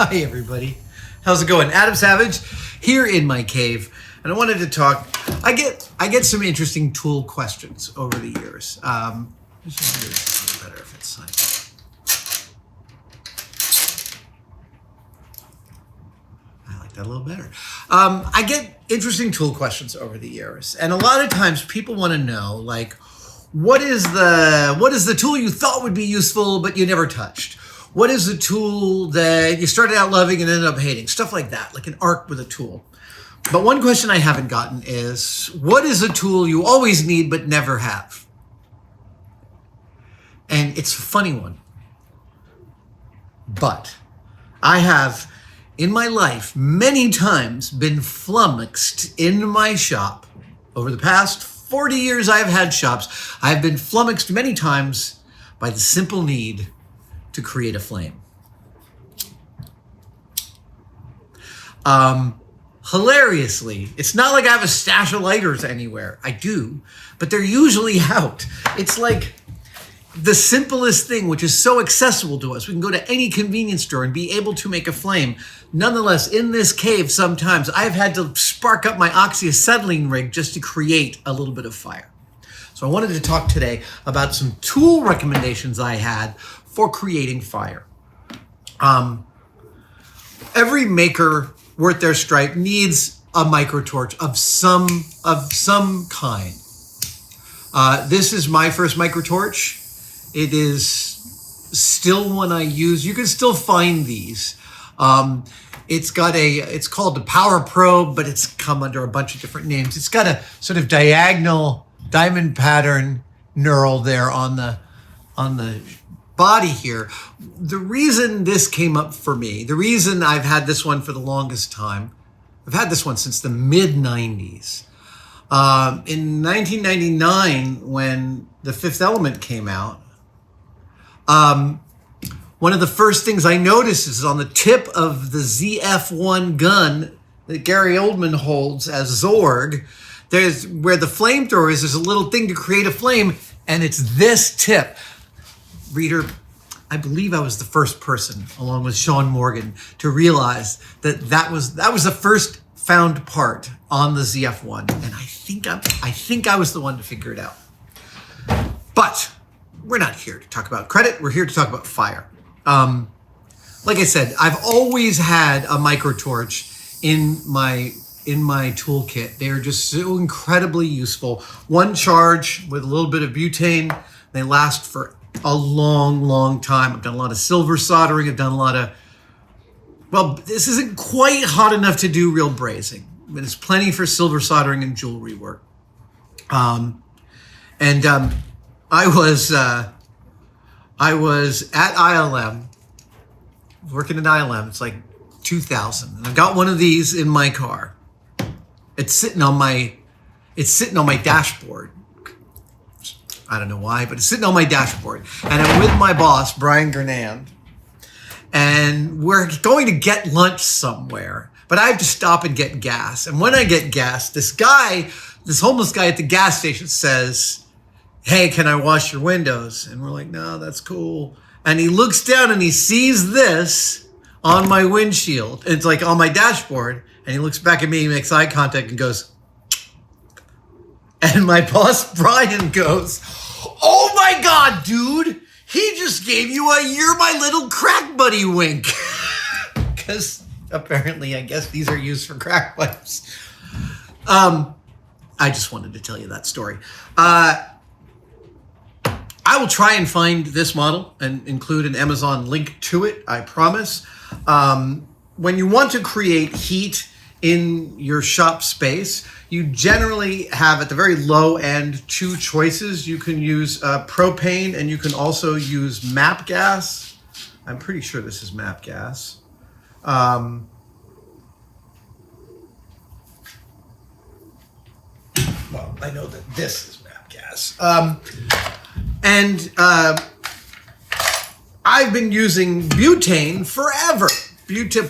Hi everybody, how's it going? Adam Savage here in my cave, and I wanted to talk. I get some interesting tool questions over the years. This is better if it's like. I like that a little better. I get interesting tool questions over the years, and a lot of times people want to know, like, what is the tool you thought would be useful but you never touched? What is the tool that you started out loving and ended up hating? Stuff like that, like an arc with a tool. But one question I haven't gotten is, what is a tool you always need but never have? And it's a funny one. But I have, in my life, many times been flummoxed in my shop. Over the past 40 years I've had shops, I've been flummoxed many times by the simple need to create a flame. Hilariously, it's not like I have a stash of lighters anywhere. I do, but they're usually out. It's like the simplest thing, which is so accessible to us. We can go to any convenience store and be able to make a flame. Nonetheless, in this cave, sometimes I've had to spark up my oxyacetylene rig just to create a little bit of fire. So I wanted to talk today about some tool recommendations I had for creating fire. Every maker worth their stripe needs a microtorch of some kind. This is my first microtorch. It is still one I use. You can still find these. It's called the Power Probe, but it's come under a bunch of different names. It's got a sort of diagonal diamond pattern knurl there on the body here. The reason this came up for me, the reason I've had this one for the longest time, I've had this one since the mid-90s. In 1999, when The Fifth Element came out, one of the first things I noticed is on the tip of the ZF-1 gun that Gary Oldman holds as Zorg, there's where the flamethrower is, there's a little thing to create a flame, and it's this tip. Reader, I believe I was the first person, along with Sean Morgan, to realize that was the first found part on the ZF-1, and I think I was the one to figure it out. But we're not here to talk about credit. We're here to talk about fire. Like I said, I've always had a microtorch in my toolkit. They are just so incredibly useful. One charge with a little bit of butane. They last for a long, long time. I've done a lot of silver soldering. I've done a lot of, well, this isn't quite hot enough to do real brazing, but it's plenty for silver soldering and jewelry work. I was at ILM, working at ILM. It's like 2000, and I got one of these in my car. It's sitting on my dashboard. I don't know why, but it's sitting on my dashboard. And I'm with my boss, Brian Gernand, and we're going to get lunch somewhere, but I have to stop and get gas. And when I get gas, this homeless guy at the gas station says, "Hey, can I wash your windows?" And we're like, "No, that's cool." And he looks down and he sees this on my windshield. It's like on my dashboard. And he looks back at me, he makes eye contact and goes, and my boss, Brian, goes, "Oh my God, dude, he just gave you a 'you're my little crack buddy' wink." Because apparently, I guess these are used for crack pipes. I just wanted to tell you that story. I will try and find this model and include an Amazon link to it, I promise. When you want to create heat in your shop space, you generally have, at the very low end, two choices. You can use propane, and you can also use MAP gas. I'm pretty sure this is MAP gas. Well, I know that this is MAP gas. I've been using butane forever.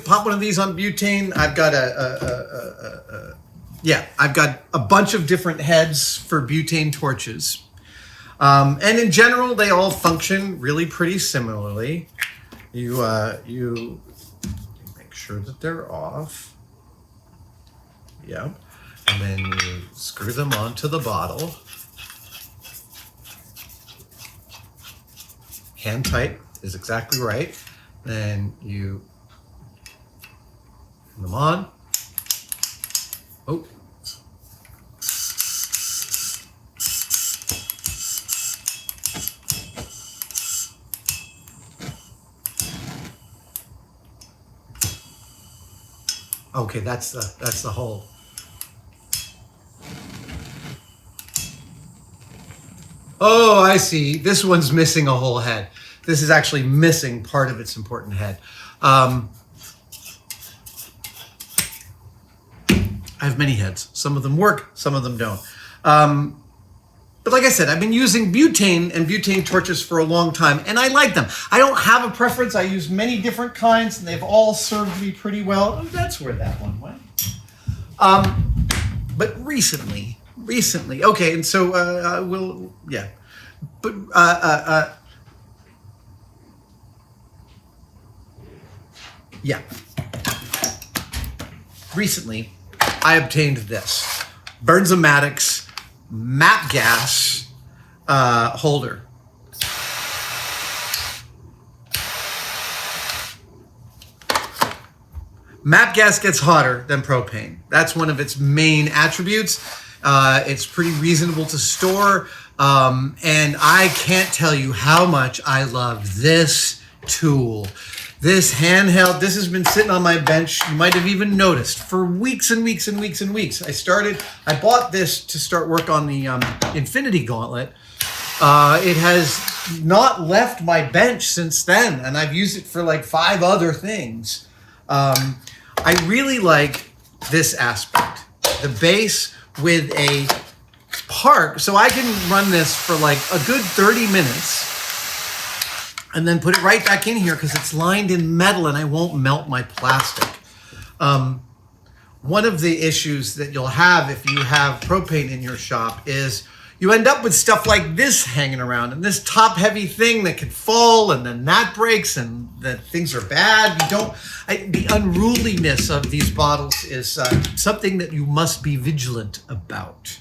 Pop one of these on butane. I've got I've got a bunch of different heads for butane torches. And in general, they all function really pretty similarly. You sure that they're off. Yep. And then you screw them onto the bottle. Hand tight is exactly right. Then you turn them on. Oh. Okay, that's the hole. Oh, I see. This one's missing a whole head. This is actually missing part of its important head. I have many heads. Some of them work, some of them don't. But like I said, I've been using butane and butane torches for a long time, and I like them. I don't have a preference. I use many different kinds, and they've all served me pretty well. Oh, that's where that one went. But recently, okay, and so yeah. But yeah. Recently, I obtained this Bernzomatic's MAP gas holder. MAP gas gets hotter than propane. That's one of its main attributes. It's pretty reasonable to store. And I can't tell you how much I love this tool. This handheld, this has been sitting on my bench, you might have even noticed, for weeks and weeks and weeks and weeks. I bought this to start work on the Infinity Gauntlet. It has not left my bench since then, and I've used it for like 5 other things. I really like this aspect. The base with a park, so I can run this for like a good 30 minutes and then put it right back in here because it's lined in metal and I won't melt my plastic. One of the issues that you'll have if you have propane in your shop is you end up with stuff like this hanging around and this top heavy thing that could fall and then that breaks and that things are bad. The unruliness of these bottles is something that you must be vigilant about.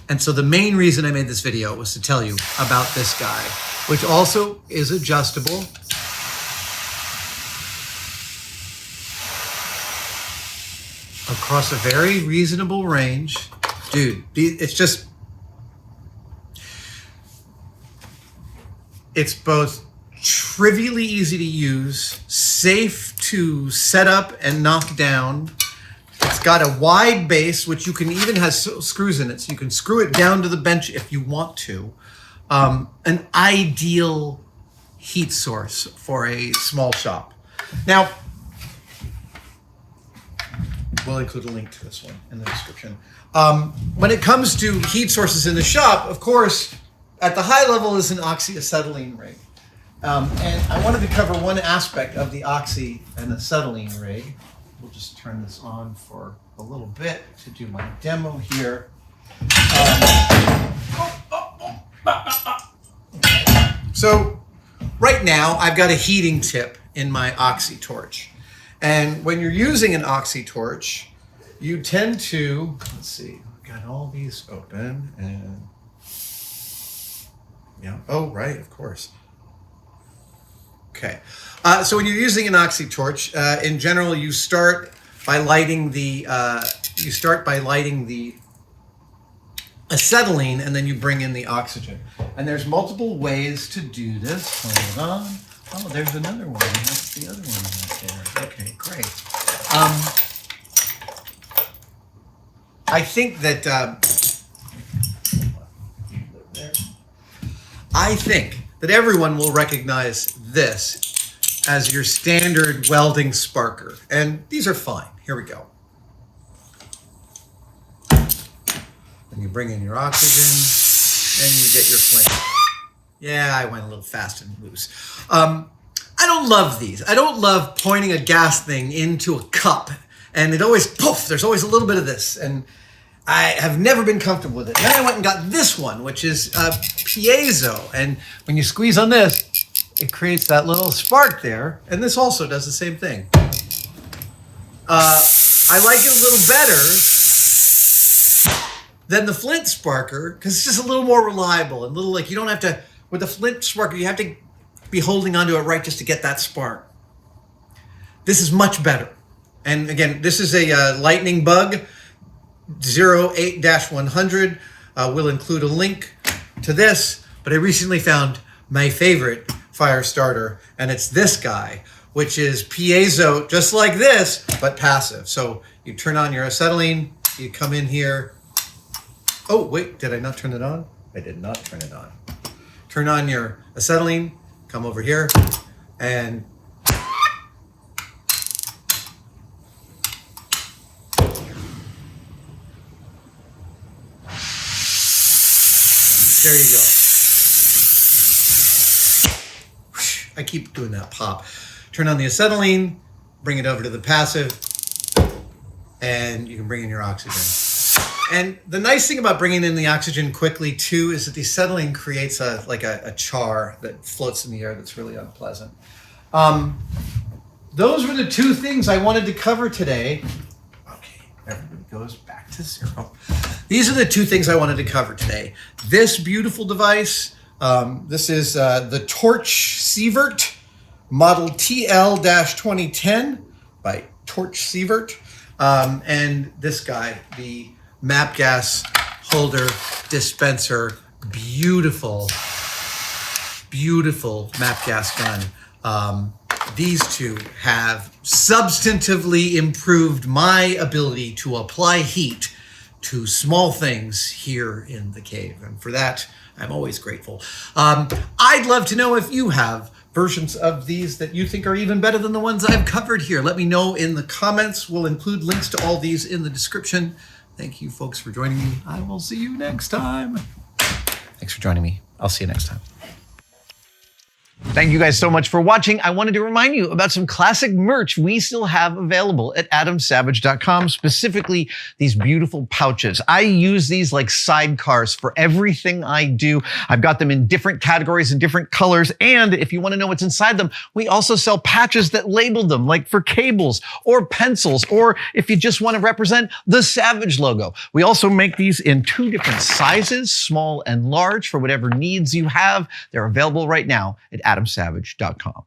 And so the main reason I made this video was to tell you about this guy, which also is adjustable. Across a very reasonable range. Dude, it's both trivially easy to use, safe to set up and knock down. It's got a wide base, which you can even has screws in it, so you can screw it down to the bench if you want to. An ideal heat source for a small shop. Now, we'll include a link to this one in the description. When it comes to heat sources in the shop, of course, at the high level is an oxyacetylene rig. And I wanted to cover one aspect of the oxy and acetylene rig. We'll just turn this on for a little bit to do my demo here. So right now I've got a heating tip in my oxy torch. And when you're using an oxy torch, you tend to, let's see, I've got all these open and yeah, oh, right, of course. Okay, so when you're using an oxy torch, in general, you start by lighting the acetylene, and then you bring in the oxygen. And there's multiple ways to do this. Hold on. Oh, there's another one. That's the other one right there. Okay, great. I think that everyone will recognize this as your standard welding sparker. And these are fine. Here we go. And you bring in your oxygen, and you get your flame. Yeah, I went a little fast and loose. I don't love these. I don't love pointing a gas thing into a cup. And it always, poof, there's always a little bit of this. And I have never been comfortable with it. Then I went and got this one, which is piezo. And when you squeeze on this, it creates that little spark there. And this also does the same thing. I like it a little better than the flint sparker because it's just a little more reliable and little, like, you don't have to, with the flint sparker, you have to be holding onto it right just to get that spark. This is much better. And again, this is a lightning bug 08-100. We'll include a link to this, but I recently found my favorite fire starter, and it's this guy, which is piezo, just like this, but passive. So you turn on your acetylene, you come in here. Oh, wait, did I not turn it on? I did not turn it on. Turn on your acetylene, come over here, and there you go. I keep doing that pop. Turn on the acetylene, bring it over to the passive, and you can bring in your oxygen. And the nice thing about bringing in the oxygen quickly too is that the acetylene creates a char that floats in the air that's really unpleasant. Those were the two things I wanted to cover today. Okay, everybody goes back to zero. These are the two things I wanted to cover today. This beautiful device, this is the Torch Sievert, model TL-2010 by Torch Sievert. And this guy, the MAP gas holder dispenser, beautiful, beautiful MAP gas gun. These two have substantively improved my ability to apply heat to small things here in the cave. And for that, I'm always grateful. I'd love to know if you have versions of these that you think are even better than the ones I've covered here. Let me know in the comments. We'll include links to all these in the description. Thank you folks for joining me. I will see you next time. Thanks for joining me. I'll see you next time. Thank you guys so much for watching. I wanted to remind you about some classic merch we still have available at adamsavage.com, specifically these beautiful pouches. I use these like sidecars for everything I do. I've got them in different categories and different colors. And if you want to know what's inside them, we also sell patches that label them, like for cables or pencils, or if you just want to represent the Savage logo. We also make these in 2 different sizes, small and large, for whatever needs you have. They're available right now at adamsavage.com.